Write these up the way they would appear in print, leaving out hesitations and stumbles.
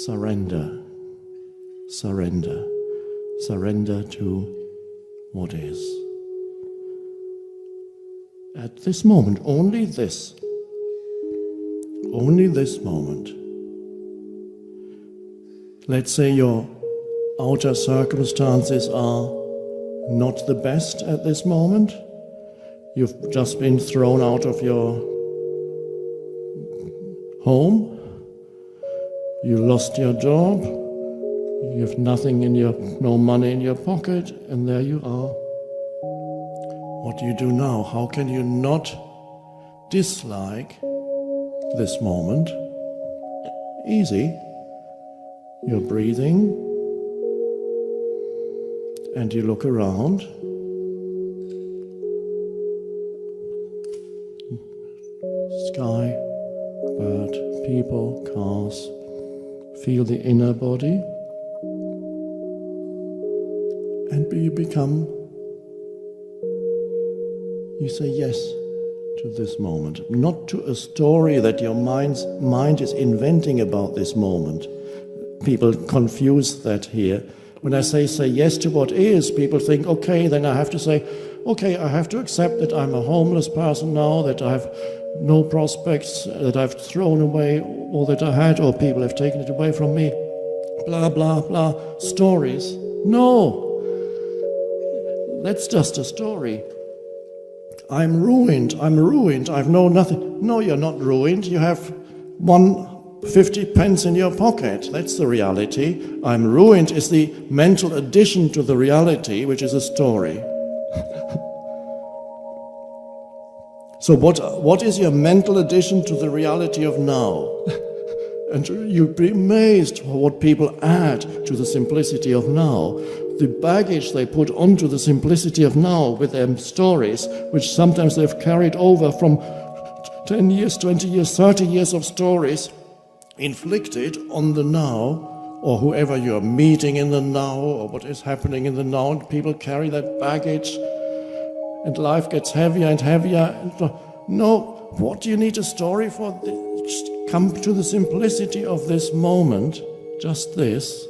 surrender, surrender, surrender to what is. At this moment, only this moment. Let's say your outer circumstances are not the best at this moment. You've just been thrown out of your home. You lost your job. You have no money in your pocket, and there you are. What do you do now? How can you not dislike this moment? Easy. You're breathing, and you look around. Sky, bird, people, cars. Feel the inner body. And you say yes to this moment. Not to a story that your mind is inventing about this moment. People confuse that here. When I say yes to what is, people think, okay, then I have to say, okay, I have to accept that I'm a homeless person now, that I have no prospects, that I've thrown away all that I had, or people have taken it away from me. Blah, blah, blah. Stories. No. That's just a story. I'm ruined, I've known nothing. No, you're not ruined. You have 50 pence in your pocket. That's the reality. I'm ruined is the mental addition to the reality, which is a story. So what is your mental addition to the reality of now? And you'd be amazed what people add to the simplicity of now. The baggage they put onto the simplicity of now with their stories, which sometimes they've carried over from 10 years, 20 years, 30 years of stories, inflicted on the now, or whoever you're meeting in the now, or what is happening in the now, and people carry that baggage, and life gets heavier and heavier. No, what do you need a story for? Just come to the simplicity of this moment, just this.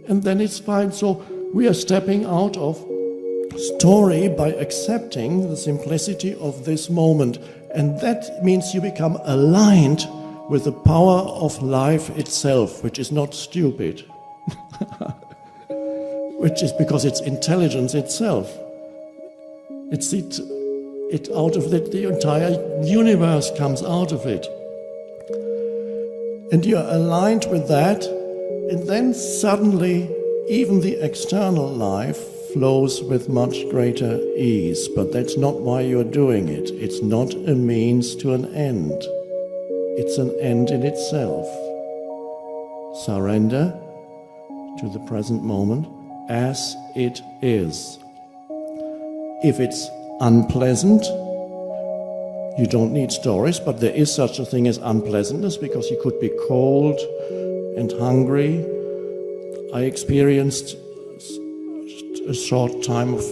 And then it's fine. So we are stepping out of story by accepting the simplicity of this moment. And that means you become aligned with the power of life itself, which is not stupid. Which is because it's intelligence itself. It's it out of it, the entire universe comes out of it. And you're aligned with that, and then suddenly even the external life flows with much greater ease. But that's not why you're doing it. It's not a means to an end. It's an end in itself. Surrender to the present moment as it is. If it's unpleasant, you don't need stories, but there is such a thing as unpleasantness, because you could be cold and hungry. I experienced a short time of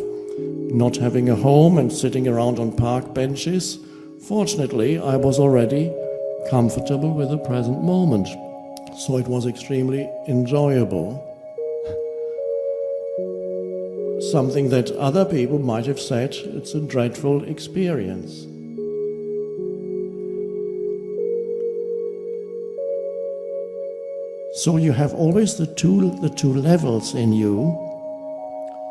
not having a home and sitting around on park benches. Fortunately, I was already comfortable with the present moment, so it was extremely enjoyable. Something that other people might have said, it's a dreadful experience. So you have always the two levels in you.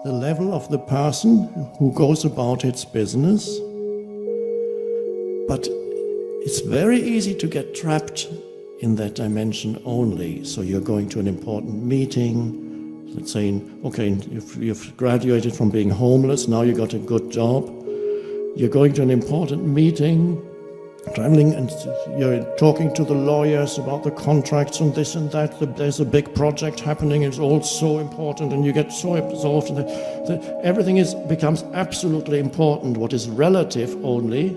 The level of the person who goes about its business. But it's very easy to get trapped in that dimension only. So you're going to an important meeting, let's say, okay, you've graduated from being homeless, now you got a good job. You're going to an important meeting, traveling, and you're talking to the lawyers about the contracts and this and that. There's a big project happening, it's all so important, and you get so absorbed in that everything becomes absolutely important. What is relative only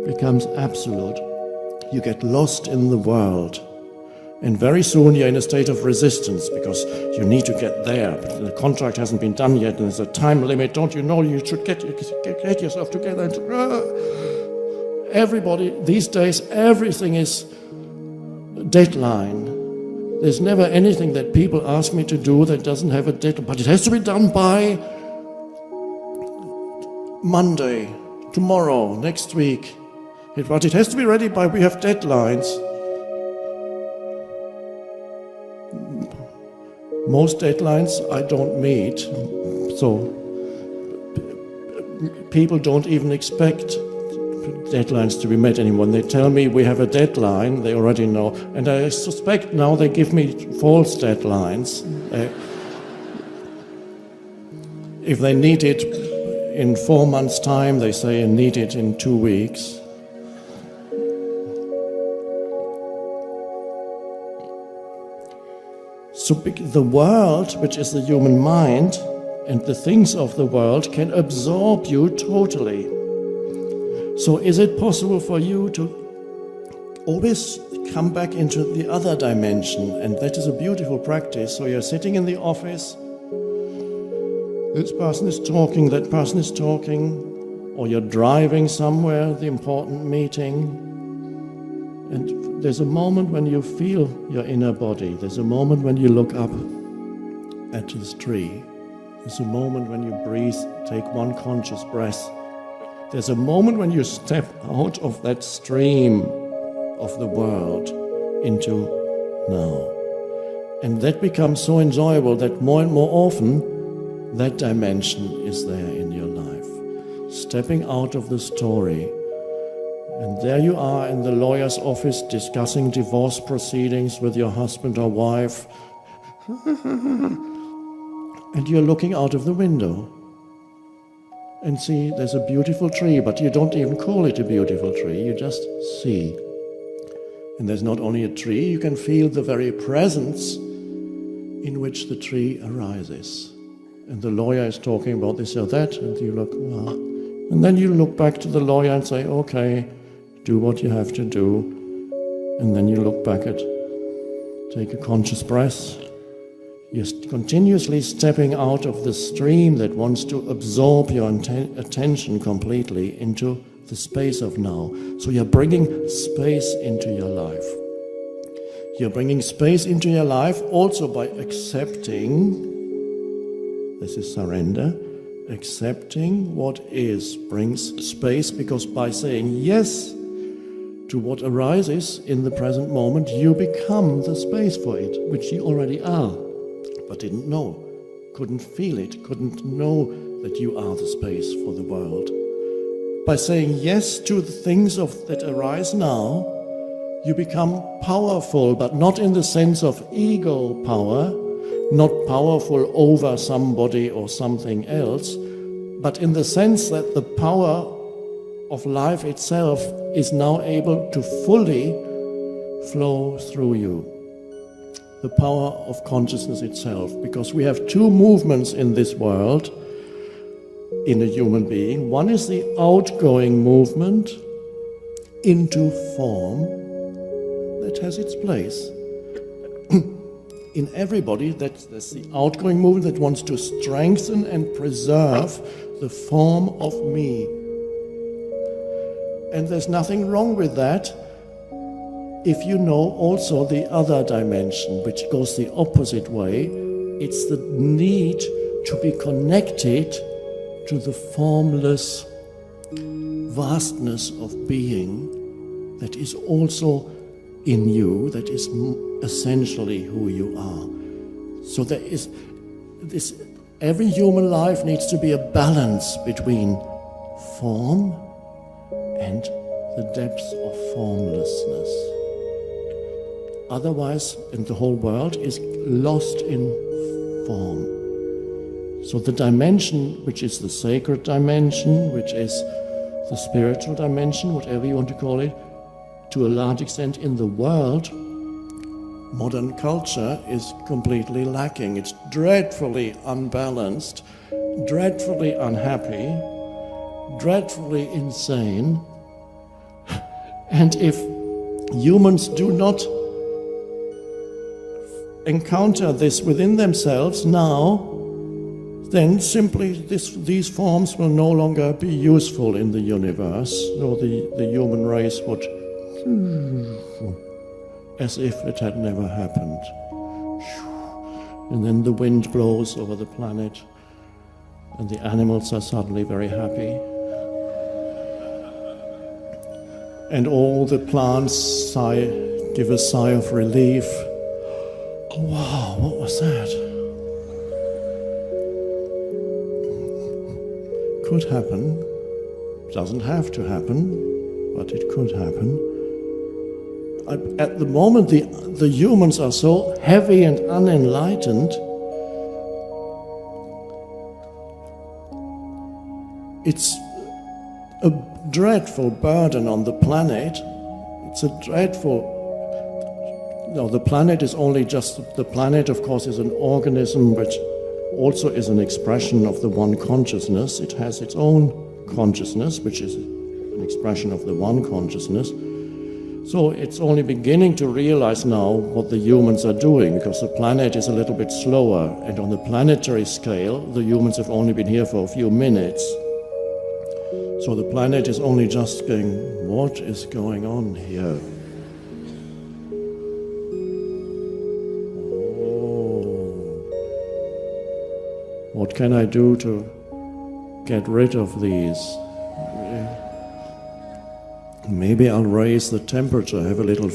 becomes absolute. You get lost in the world. And very soon you're in a state of resistance because you need to get there, but the contract hasn't been done yet and there's a time limit. Don't you know you should get yourself together? everybody, these days, everything is deadline. There's never anything that people ask me to do that doesn't have a deadline. But it has to be done by Monday, tomorrow, next week. But it has to be ready by, we have deadlines. Most deadlines I don't meet, so people don't even expect deadlines to be met anymore. When they tell me we have a deadline, they already know. And I suspect now they give me false deadlines. If they need it in 4 months' time, they say I need it in 2 weeks. So the world, which is the human mind, and the things of the world can absorb you totally. So is it possible for you to always come back into the other dimension? And that is a beautiful practice. So you're sitting in the office, this person is talking, that person is talking, or you're driving somewhere, the important meeting, and there's a moment when you feel your inner body. There's a moment when you look up at this tree. There's a moment when you breathe, take one conscious breath. There's a moment when you step out of that stream of the world into now. And that becomes so enjoyable that more and more often that dimension is there in your life. Stepping out of the story. And there you are in the lawyer's office discussing divorce proceedings with your husband or wife. And you're looking out of the window and see there's a beautiful tree, but you don't even call it a beautiful tree, you just see. And there's not only a tree, you can feel the very presence in which the tree arises. And the lawyer is talking about this or that, and you look, ah. And then you look back to the lawyer and say, okay, do what you have to do. And then you look back at, take a conscious breath. You're continuously stepping out of the stream that wants to absorb your attention completely into the space of now. So you're bringing space into your life. You're bringing space into your life also by accepting, this is surrender, accepting what is brings space, because by saying yes to what arises in the present moment, you become the space for it, which you already are, but didn't know, couldn't feel it, couldn't know that you are the space for the world. By saying yes to the things that arise now, you become powerful, but not in the sense of ego power, not powerful over somebody or something else, but in the sense that the power of life itself is now able to fully flow through you. The power of consciousness itself, because we have two movements in this world, in a human being. One is the outgoing movement into form that has its place. In everybody, that's the outgoing movement that wants to strengthen and preserve the form of me. And there's nothing wrong with that if you know also the other dimension, which goes the opposite way. It's the need to be connected to the formless vastness of being that is also in you, that is essentially who you are. So there is this, every human life needs to be a balance between form and the depths of formlessness. Otherwise, and the whole world is lost in form. So the dimension, which is the sacred dimension, which is the spiritual dimension, whatever you want to call it, to a large extent in the world, modern culture is completely lacking. It's dreadfully unbalanced, dreadfully unhappy, dreadfully insane. And if humans do not encounter this within themselves now, then simply these forms will no longer be useful in the universe, so the human race would, as if it had never happened. And then the wind blows over the planet, and the animals are suddenly very happy. And all the plants give a sigh of relief. Oh wow, what was that? Could happen. Doesn't have to happen, but it could happen. At the moment, the humans are so heavy and unenlightened, it's a dreadful burden on the planet. It's a dreadful... No, the planet is only just... The planet, of course, is an organism which also is an expression of the one consciousness. It has its own consciousness, which is an expression of the one consciousness. So it's only beginning to realize now what the humans are doing, because the planet is a little bit slower, and on the planetary scale, the humans have only been here for a few minutes. So the planet is only just going, what is going on here? What can I do to get rid of these? Maybe I'll raise the temperature, have a little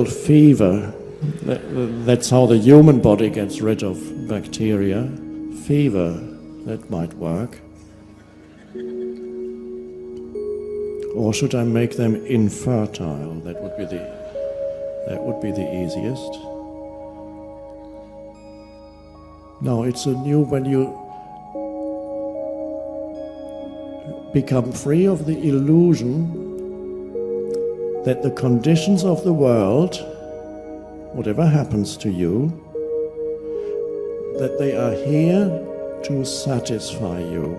fever. That's how the human body gets rid of bacteria. Fever, that might work. Or should I make them infertile? That would be the easiest. Now it's when you become free of the illusion that the conditions of the world, whatever happens to you, that they are here to satisfy you.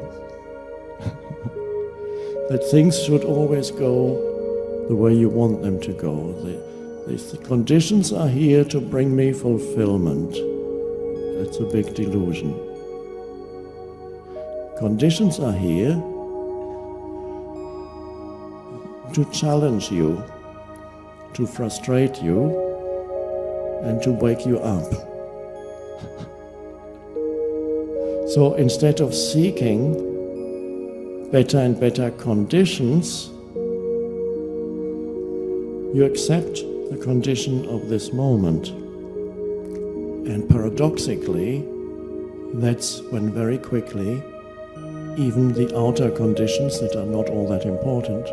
That things should always go the way you want them to go. The conditions are here to bring me fulfillment. That's a big delusion. Conditions are here to challenge you, to frustrate you, and to wake you up. So instead of seeking better and better conditions, you accept the condition of this moment. And paradoxically, that's when very quickly even the outer conditions that are not all that important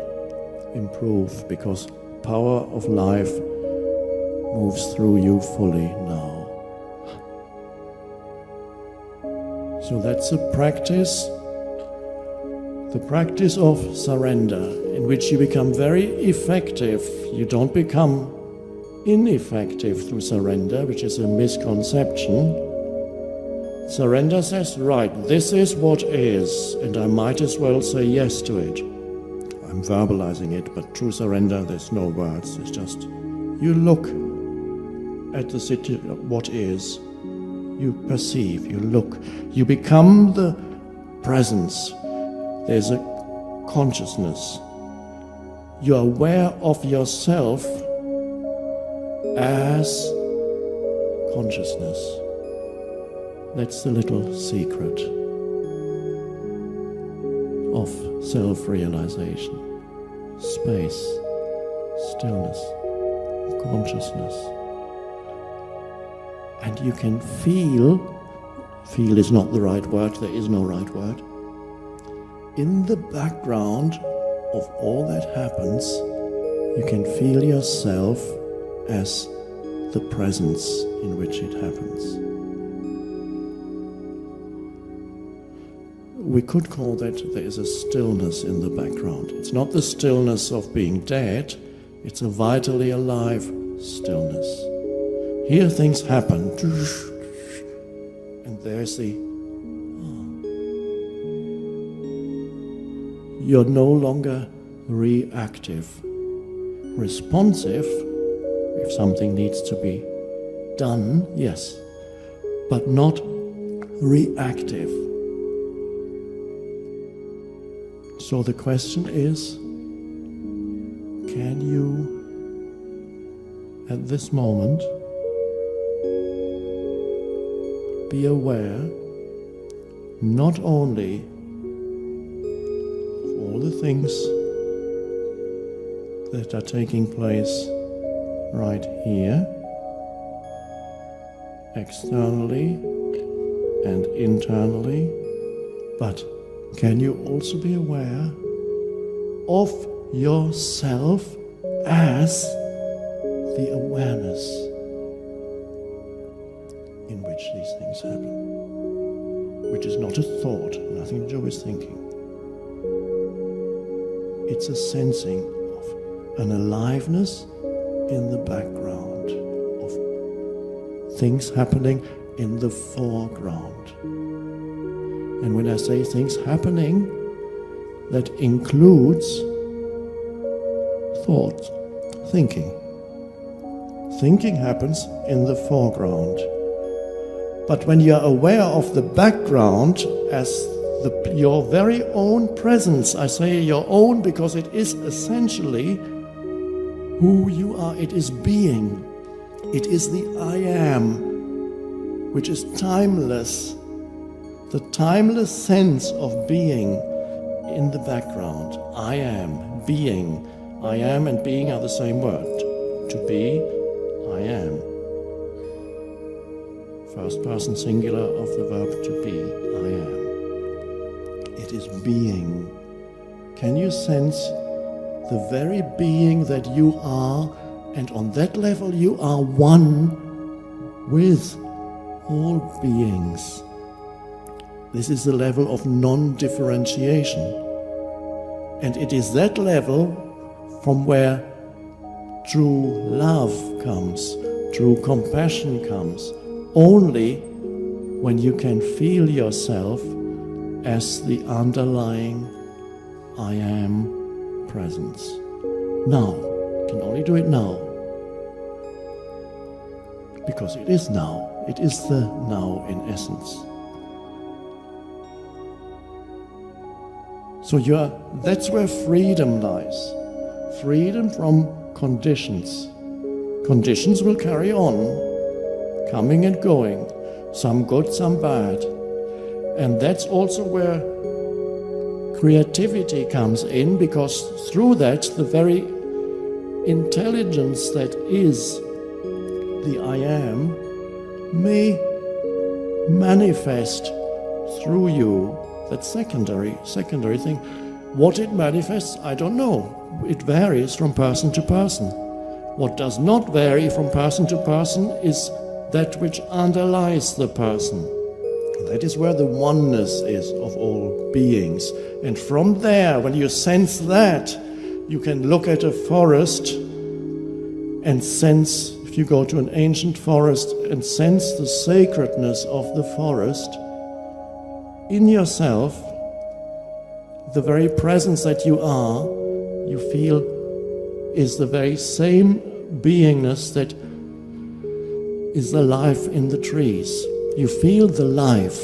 improve, because power of life moves through you fully now. So that's a practice, the practice of surrender, in which you become very effective. You don't become ineffective through surrender, which is a misconception. Surrender says, right, this is what is, and I might as well say yes to it. I'm verbalizing it, but true surrender, there's no words. It's just, you look at the what is, you perceive, you look, you become the presence. There's a consciousness. You're aware of yourself as consciousness. That's the little secret of self-realization. Space, stillness, consciousness. And you can feel is not the right word, there is no right word. In the background of all that happens, you can feel yourself as the presence in which it happens. We could call that there is a stillness in the background. It's not the stillness of being dead, it's a vitally alive stillness. Here things happen, and there's the... You're no longer reactive. Responsive, if something needs to be done, yes. but not reactive. So the question is, can you, at this moment, be aware not only of all the things that are taking place right here, externally and internally, but can you also be aware of yourself as the awareness in which these things happen, which is not a thought, nothing to do with thinking. It's a sensing of an aliveness in the background, of things happening in the foreground. And when I say things happening, that includes thoughts, thinking. Thinking happens in the foreground. But when you are aware of the background as your very own presence, I say your own because it is essentially who you are. It is being. It is the I am, which is timeless. The timeless sense of being in the background. I am, being. I am and being are the same word. To be, I am. First person singular of the verb to be, I am. It is being. Can you sense the very being that you are, and on that level you are one with all beings? This is the level of non-differentiation. And it is that level from where true love comes, true compassion comes, only when you can feel yourself as the underlying I am presence. Now, you can only do it now. Because it is now. It is the now in essence. So that's where freedom lies. Freedom from conditions. Conditions will carry on, coming and going, some good, some bad. And that's also where creativity comes in, because through that, the very intelligence that is the I am may manifest through you. That secondary thing. What it manifests, I don't know. It varies from person to person. What does not vary from person to person is that which underlies the person. That is where the oneness is of all beings. And from there, when you sense that, you can look at a forest and sense, if you go to an ancient forest and sense the sacredness of the forest, in yourself, the very presence that you are, you feel is the very same beingness that is the life in the trees. You feel the life,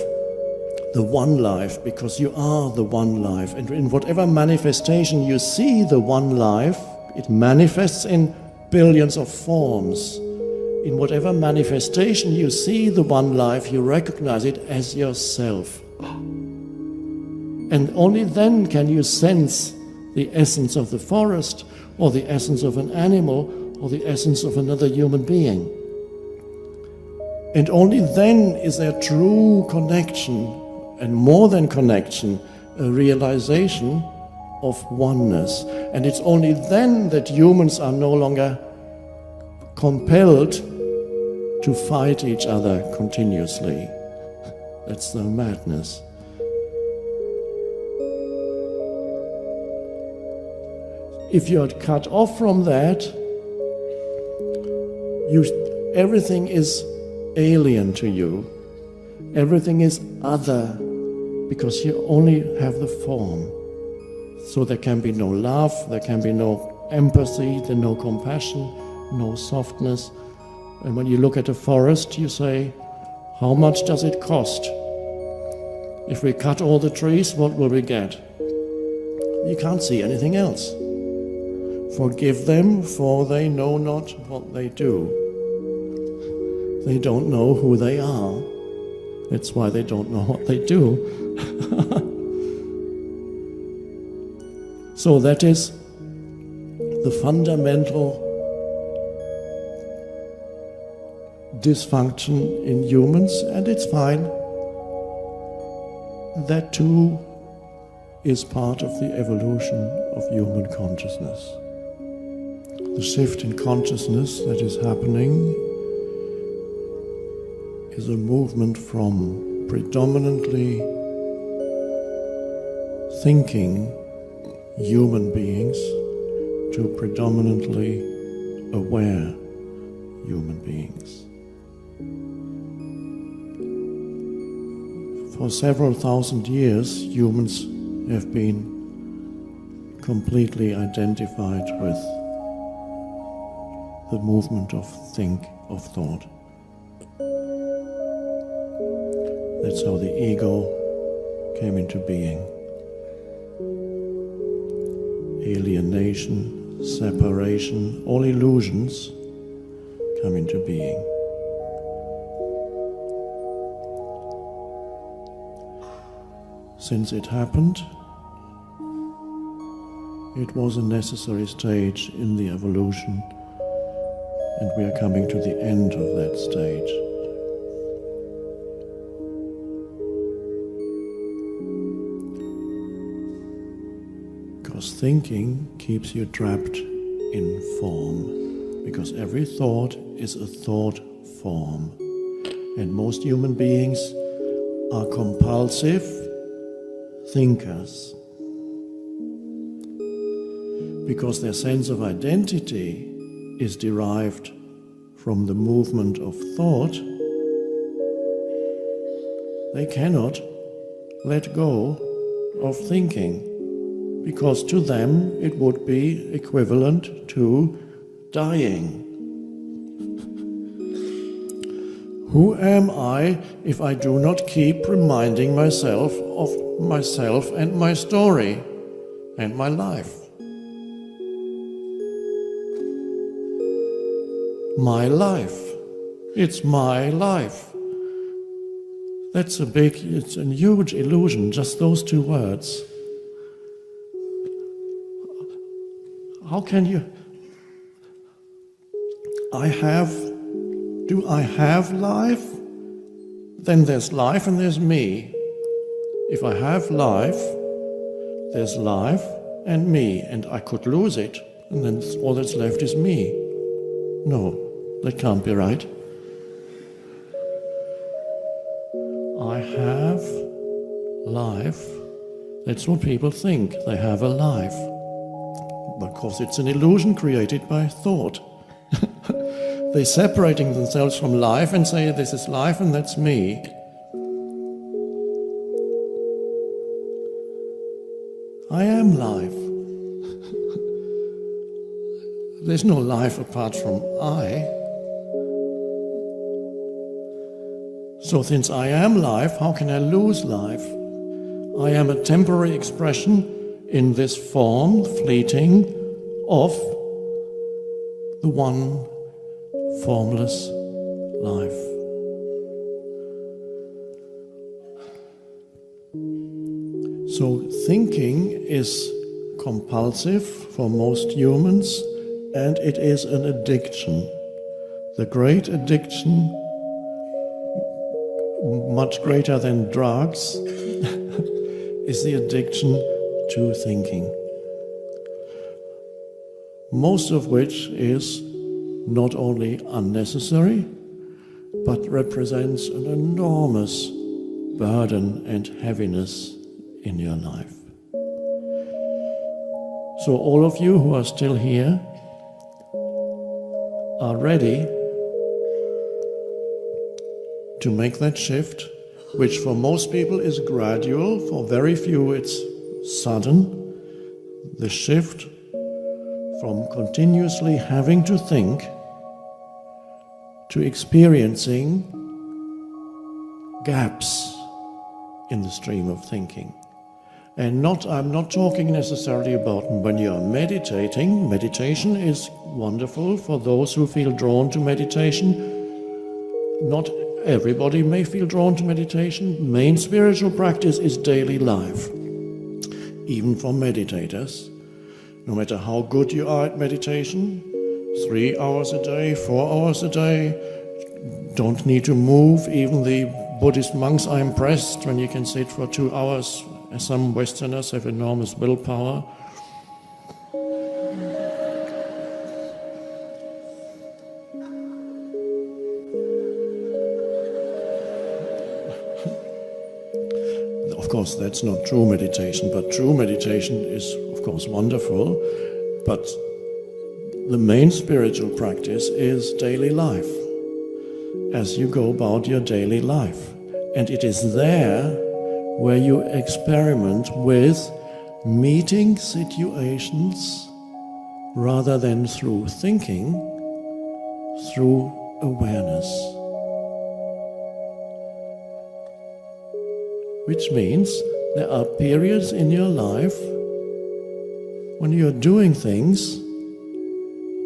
the one life, because you are the one life. And in whatever manifestation you see the one life, it manifests in billions of forms. In whatever manifestation you see the one life, you recognize it as yourself. And only then can you sense the essence of the forest, or the essence of an animal, or the essence of another human being. And only then is there true connection, and more than connection, a realization of oneness. And it's only then that humans are no longer compelled to fight each other continuously. That's the madness. If you're cut off from that, everything is alien to you. Everything is other, because you only have the form. So there can be no love, there can be no empathy, there's no compassion, no softness. And when you look at a forest, you say, How much does it cost? If we cut all the trees, what will we get? You can't see anything else. Forgive them, for they know not what they do. They don't know who they are. That's why they don't know what they do. So that is the fundamental dysfunction in humans, and it's fine. That too is part of the evolution of human consciousness. The shift in consciousness that is happening is a movement from predominantly thinking human beings to predominantly aware human beings. For several thousand years, humans have been completely identified with the movement of thought. That's how the ego came into being. Alienation, separation, all illusions come into being. Since it happened, it was a necessary stage in the evolution, and we are coming to the end of that stage. Because thinking keeps you trapped in form, because every thought is a thought form, and most human beings are compulsive thinkers, because their sense of identity is derived from the movement of thought. They cannot let go of thinking, because to them it would be equivalent to dying. Who am I if I do not keep reminding myself of myself and my story and my life? My life. It's my life. It's a huge illusion, just those two words. How can you... Do I have life? Then there's life and there's me. If I have life, there's life and me, and I could lose it, and then all that's left is me. No, that can't be right. I have life. That's what people think. They have a life. Because it's an illusion created by thought. They're separating themselves from life and say, this is life and that's me. I am life. There's no life apart from I. So since I am life, how can I lose life? I am a temporary expression in this form, fleeting, of the one formless life. So thinking is compulsive for most humans, and it is an addiction. The great addiction, much greater than drugs, is the addiction to thinking. Most of which is not only unnecessary, but represents an enormous burden and heaviness in your life. So all of you who are still here are ready to make that shift, which for most people is gradual, for very few it's sudden, the shift from continuously having to think to experiencing gaps in the stream of thinking. And I'm not talking necessarily about when you are meditating. Meditation is wonderful for those who feel drawn to meditation. Not everybody may feel drawn to meditation. Main spiritual practice is daily life, even for meditators. No matter how good you are at meditation, 3 hours a day, 4 hours a day, don't need to move. Even the Buddhist monks are impressed when you can sit for 2 hours. Some Westerners have enormous willpower. Of course, that's not true meditation, but true meditation is, of course, wonderful. But the main spiritual practice is daily life, as you go about your daily life. And it is there where you experiment with meeting situations rather than through thinking, through awareness. Which means there are periods in your life when you're doing things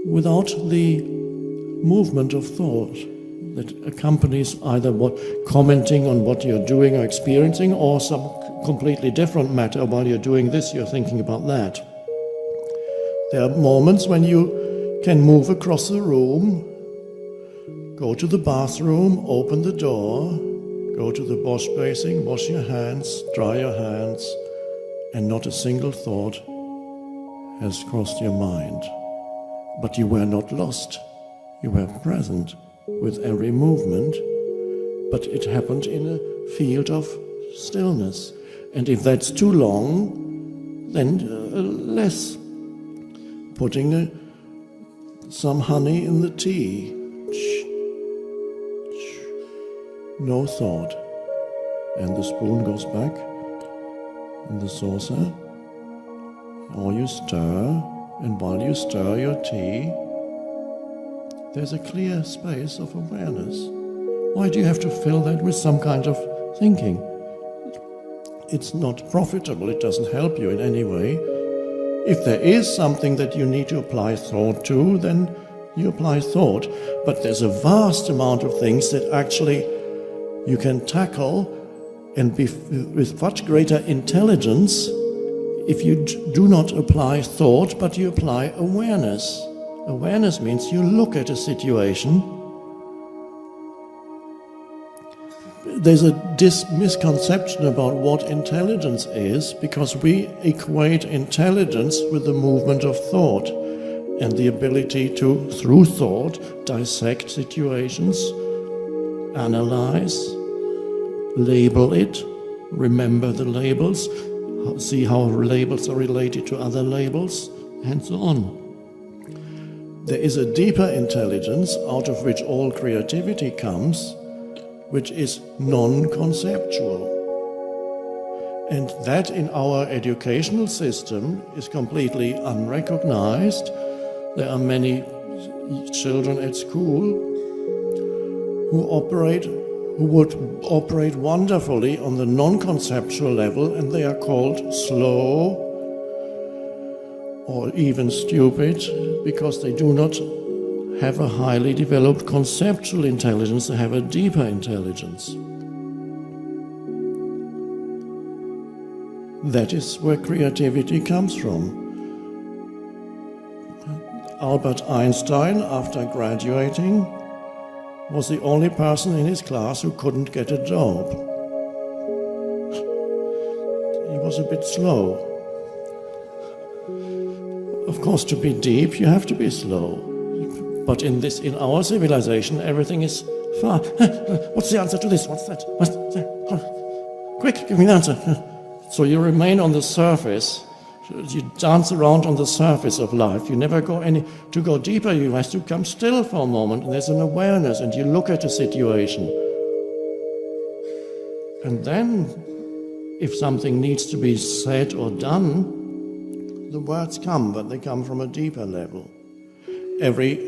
without the movement of thought that accompanies either commenting on what you're doing or experiencing, or some completely different matter. While you're doing this, you're thinking about that. There are moments when you can move across the room, go to the bathroom, open the door, go to the wash basin, wash your hands, dry your hands, and not a single thought has crossed your mind. But you were not lost. You were present with every movement, but it happened in a field of stillness. And if that's too long, then less. Putting some honey in the tea. No thought. And the spoon goes back in the saucer. Or you stir, and while you stir your tea, there's a clear space of awareness. Why do you have to fill that with some kind of thinking? It's not profitable, it doesn't help you in any way. If there is something that you need to apply thought to, then you apply thought. But there's a vast amount of things that actually you can tackle and be with much greater intelligence if you do not apply thought, but you apply awareness. Awareness means you look at a situation. There's a misconception about what intelligence is, because we equate intelligence with the movement of thought and the ability to, through thought, dissect situations, analyze, label it, remember the labels, see how labels are related to other labels, and so on. There is a deeper intelligence out of which all creativity comes, which is non-conceptual. And that in our educational system is completely unrecognized. There are many children at school who would operate wonderfully on the non-conceptual level, and they are called slow or even stupid, because they do not have a highly developed conceptual intelligence, they have a deeper intelligence. That is where creativity comes from. Albert Einstein, after graduating, was the only person in his class who couldn't get a job. He was a bit slow. Of course, to be deep, you have to be slow. But in our civilization, everything is far. What's the answer to this? What's that? What's that? Quick, give me the answer. So you remain on the surface. You dance around on the surface of life. You never go to go deeper. You have to come still for a moment. And there's an awareness, and you look at a situation. And then, if something needs to be said or done, the words come, but they come from a deeper level. Every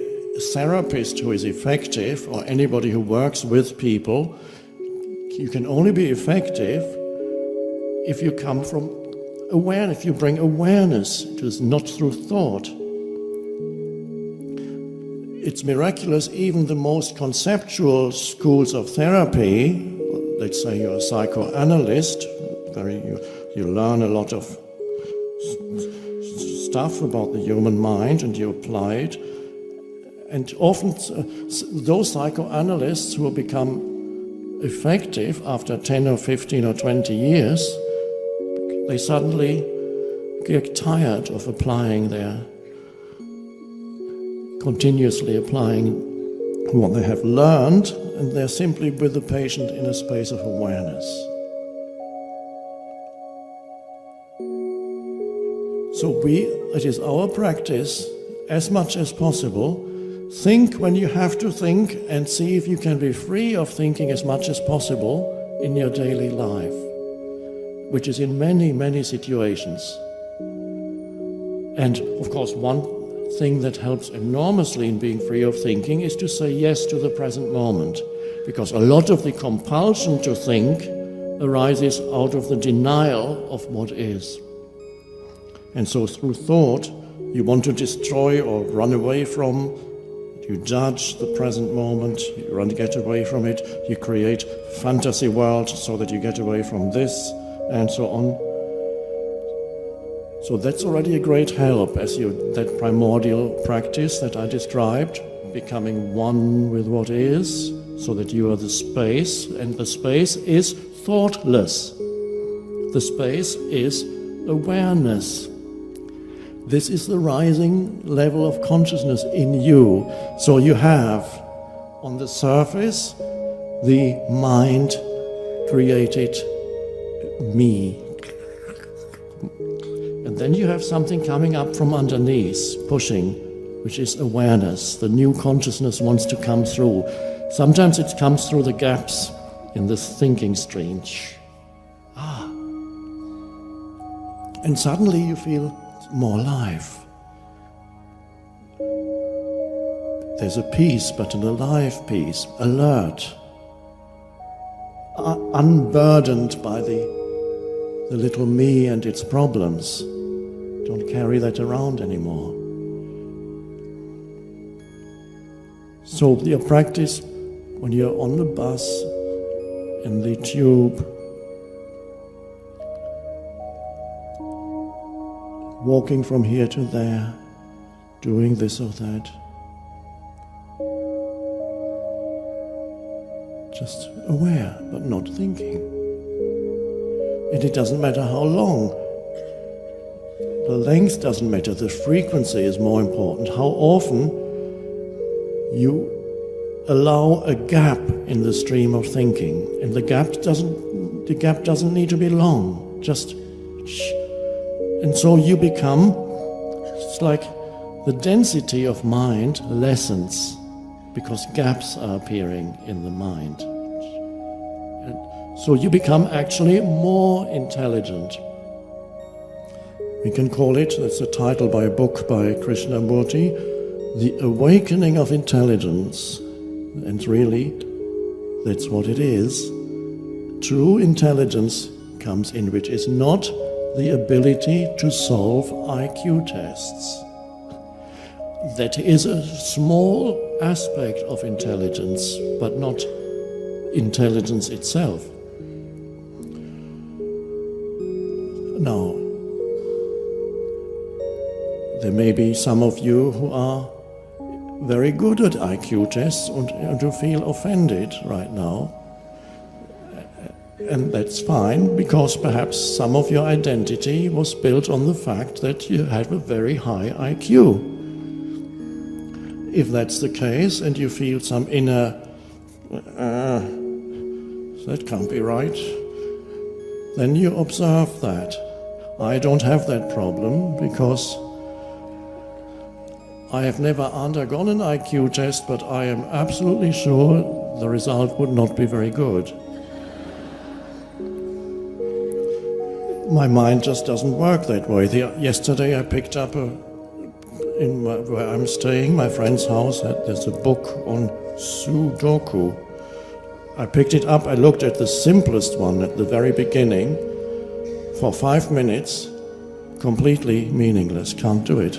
therapist who is effective, or anybody who works with people, you can only be effective if you come from awareness, if you bring awareness to this, not through thought. It's miraculous, even the most conceptual schools of therapy, let's say you're a psychoanalyst, you learn a lot of stuff about the human mind and you apply it. And often those psychoanalysts who become effective after 10 or 15 or 20 years, they suddenly get tired of continuously applying what they have learned, and they're simply with the patient in a space of awareness. So it is our practice, as much as possible, think when you have to think and see if you can be free of thinking as much as possible in your daily life, which is in many, many situations. And of course, one thing that helps enormously in being free of thinking is to say yes to the present moment, because a lot of the compulsion to think arises out of the denial of what is. And so through thought, you want to destroy or run away from, you judge the present moment, you want to get away from it, you create fantasy worlds so that you get away from this, and so on. So that's already a great help, that primordial practice that I described, becoming one with what is, so that you are the space, and the space is thoughtless. The space is awareness. This is the rising level of consciousness in you. So you have, on the surface, the mind-created me. And then you have something coming up from underneath, pushing, which is awareness. The new consciousness wants to come through. Sometimes it comes through the gaps in the thinking stream. And suddenly you feel more life. There's a peace, but an alive peace, alert, unburdened by the little me and its problems. Don't carry that around anymore. So your practice, when you're on the bus, in the tube, walking from here to there, doing this or that, just aware, but not thinking. And it doesn't matter how long. The length doesn't matter. The frequency is more important. How often you allow a gap in the stream of thinking. And the gap doesn't need to be long. Just and so you become, it's like the density of mind lessens because gaps are appearing in the mind. And so you become actually more intelligent. We can call it, that's a title by a book by Krishnamurti, The Awakening of Intelligence. And really, that's what it is. True intelligence comes in, which is not the ability to solve IQ tests. That is a small aspect of intelligence, but not intelligence itself. Now, there may be some of you who are very good at IQ tests and who feel offended right now. And that's fine, because perhaps some of your identity was built on the fact that you have a very high IQ. If that's the case and you feel some inner, that can't be right, then you observe that. I don't have that problem because I have never undergone an IQ test, but I am absolutely sure the result would not be very good. My mind just doesn't work that way. Yesterday I picked up where I'm staying, my friend's house, there's a book on Sudoku. I picked it up, I looked at the simplest one at the very beginning. For 5 minutes, completely meaningless, can't do it.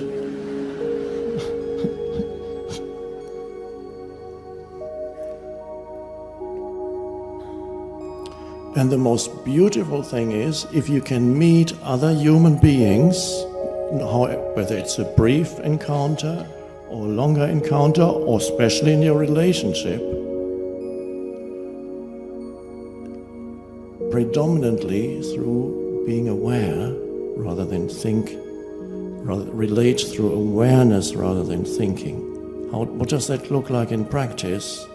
And the most beautiful thing is, if you can meet other human beings, whether it's a brief encounter or a longer encounter, or especially in your relationship, predominantly through being aware rather than relate through awareness rather than thinking. What does that look like in practice?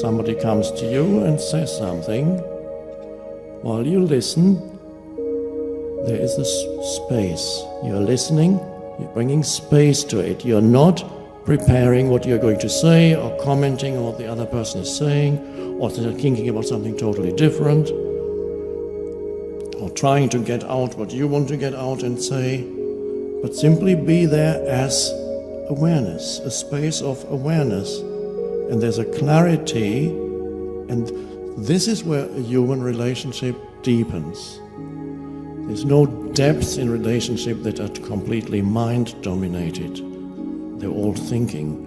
Somebody comes to you and says something. While you listen, there is this space. You're listening, you're bringing space to it. You're not preparing what you're going to say or commenting on what the other person is saying or thinking about something totally different or trying to get out what you want to get out and say, but simply be there as awareness, a space of awareness. And there's a clarity, and this is where a human relationship deepens. There's no depth in relationship that are completely mind-dominated. They're all thinking.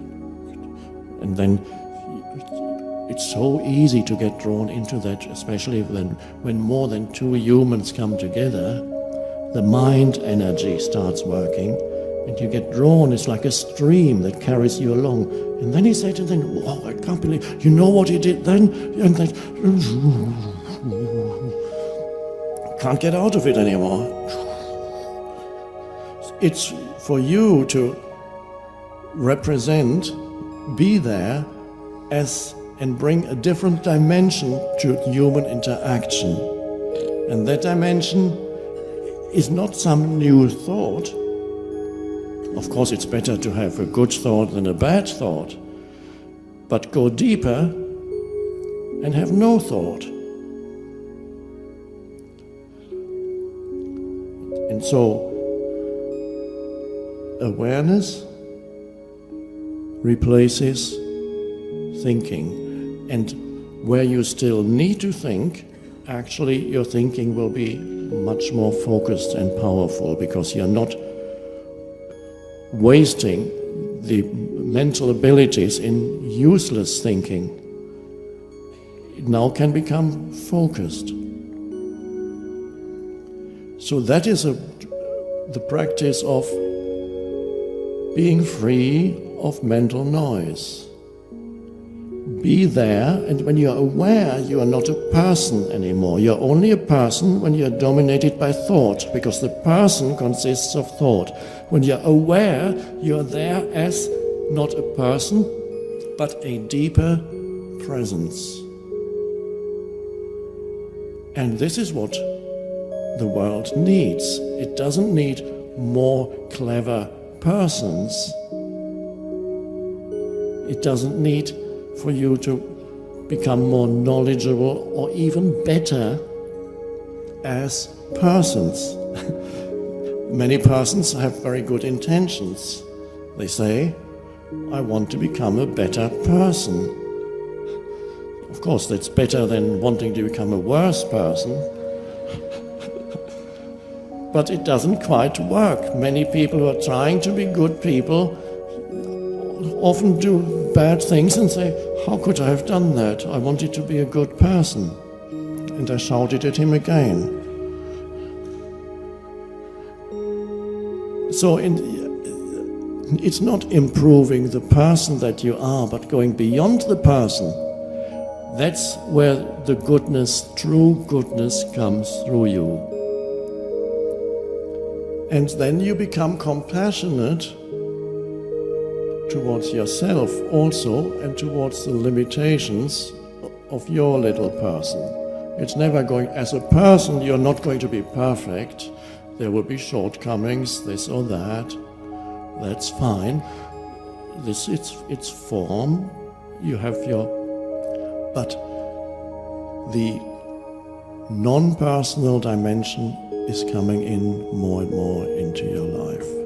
And then it's so easy to get drawn into that, especially when more than two humans come together, the mind energy starts working, and you get drawn. It's like a stream that carries you along. And then he said, and then, wow, I can't believe, you know what he did then? And then, can't get out of it anymore. It's for you to represent, be there and bring a different dimension to human interaction. And that dimension is not some new thought. Of course, it's better to have a good thought than a bad thought, but go deeper and have no thought. And so, awareness replaces thinking. And where you still need to think, actually your thinking will be much more focused and powerful, because you're not wasting the mental abilities in useless thinking. It now can become focused. So that is the practice of being free of mental noise. Be there, and when you are aware, you are not a person anymore. You're only a person when you're dominated by thought, because the person consists of thought. When you're aware, you're there as not a person, but a deeper presence. And this is what the world needs. It doesn't need more clever persons. It doesn't need for you to become more knowledgeable or even better as persons. Many persons have very good intentions. They say, I want to become a better person. Of course, that's better than wanting to become a worse person. But it doesn't quite work. Many people who are trying to be good people often do bad things and say, how could I have done that? I wanted to be a good person. And I shouted at him again. So it's not improving the person that you are, but going beyond the person. That's where the goodness, true goodness, comes through you. And then you become compassionate towards yourself also, and towards the limitations of your little person. It's never going, as a person, you're not going to be perfect. There will be shortcomings, this or that. That's fine. It's form. You have but the non-personal dimension is coming in more and more into your life.